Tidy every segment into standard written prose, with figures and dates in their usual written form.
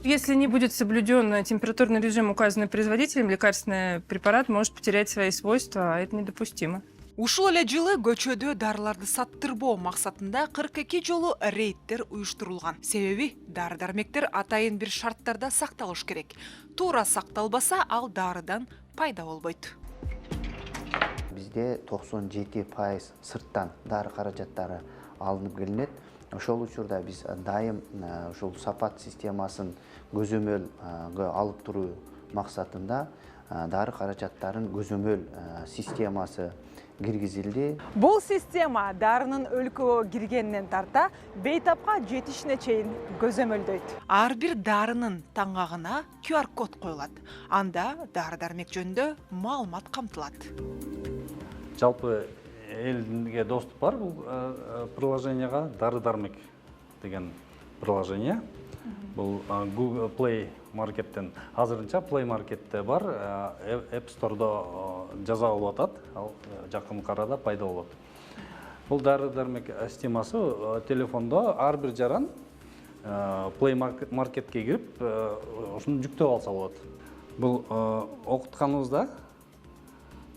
Если не будет соблюден температурный режим, указанный производителем, лекарственный препарат может потерять свои свойства, а это недопустимо. Ушул эле жылы көчөдө дарыларды саттырбоо максатында 42 жолу рейдтер уюштурулган. Себеби дары-дармектер атайын бир шарттарда сакталыш керек. Туура сакталбаса, ал дарыдан пайда болбойт. Бизде 97% сырттан дары каражаттары алынып келинет. Ошол учурда биз дайым ушул сапат системасын көзөмөлгө алып туруу максатында дары каражаттарын көзөмөл системасы киргизилди. Бул система дарынын өлкөгө киргенинен тарта бейтапка жетишине чейин көзөмөлдөйт. Ар бир дарынын таңгагына QR код коюлат. Анда дары-дармек жөнүндө маалымат камтылат. Жалпы элге доступ бар бул приложенияга, дары-дармек деген приложение. Бул Google Play Market'ten азырынча Play Market'te бар, App Store'да жаза болуп атат, ал жакын арада пайда болот. Бул дары-дармек системасы телефондо ар бир жаран Play Market'ке кирип, ошону жүктөп алса болот. Бул окутканыбызда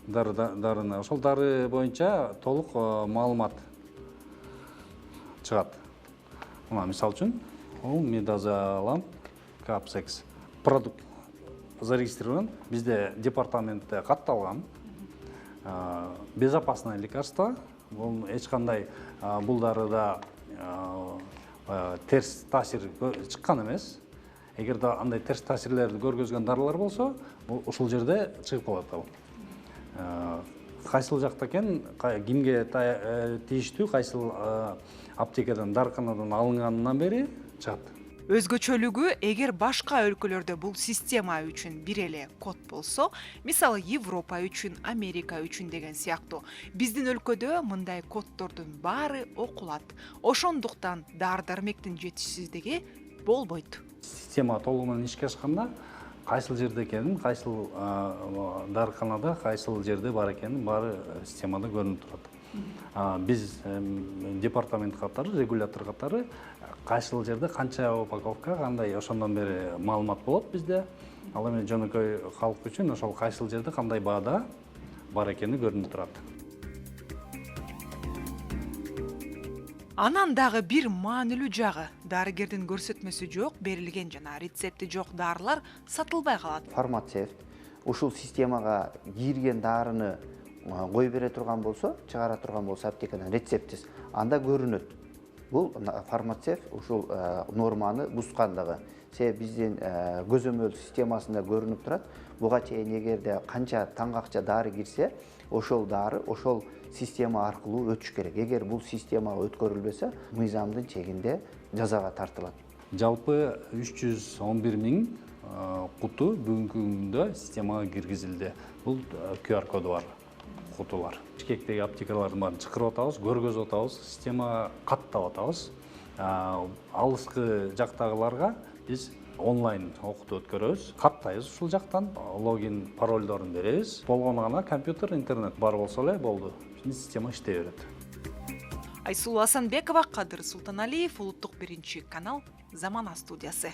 дарыны, ошол дары боюнча толук маалымат чыгат. Мисалы үчүн, ол Мидазолам Капсекс продукт зарегистрирован, бизде департаментте катталган. Безопасное лекарство. Бул эч кандай бул дарыда терс таасир чыккан эмес. Эгерде андай терс таасирлерди көргөзгөн дарылар болсо, ушул жерде чыгып калат. Кайсыл жакта экен, кимге тийиштүү, кайсыл аптекадан, дарыканадан алынганынан бери чыгат. Өзгөчөлүгү, эгер башка өлкөлөрдө бул система үчүн бир эле код болсо, мисалы Европа үчүн, Америка үчүн деген сыяктуу, биздин өлкөдө мындай коддордун баары окулат. Ошондуктан дары-дармектин жетишсиздиги болбойт. Система толугу менен ишке ашканда кайсыл жерде экенин, кайсыл дарыканада, кайсыл жерде бар экенин баары системада көрүнүп турат. Биз департамент катары, регулятор катары кайсыл жерде канча упаковка, кандай ошондон бери маалымат болот бизде. Ал эми жөнөкөй халык үчүн ошол кайсыл жерде кандай баада бар экени көрүнүп турат. Анан дагы бир маанилүү жагы, дарыгердин көрсөтмөсү жок, берилген жана рецепти жок дарылар сатылбай калат. Фармацевт ушул системага кирген дарыны кой бере турган болсо, чыгара турган болсо аптекадан рецептсиз, анда көрүнөт. Бул фармацевт ушул норманы бускандыгы. Себеби биздин көзөмөл системасында көрүнүп турат. Буга чейин эгерде канча таңгакча дары кирсе, ошол дары ошол система аркылуу өтүш керек. Эгер бул система өткөрүлбөсө, мыйзамдын чегинде жазага тартылат. Жалпы 311 миң куту бүгүнкү күндө системага киргизилди. Бул QR коду бар кутулар. Бишкектеги аптекалардын баарын чакырып атабыз, көргөзүп атабыз, системага каттап атабыз. Алыскы жактагыларга биз онлайн окутуу өткөрөбүз, каттайбыз ушул жактан, логин, паролдорун беребиз. Болгону гана компьютер, интернет бар болсо эле болду. Система иштей берет. Айсулуу Асанбекова, Кадыр Султаналиев, Улуттук биринчи канал, Замана студиясы.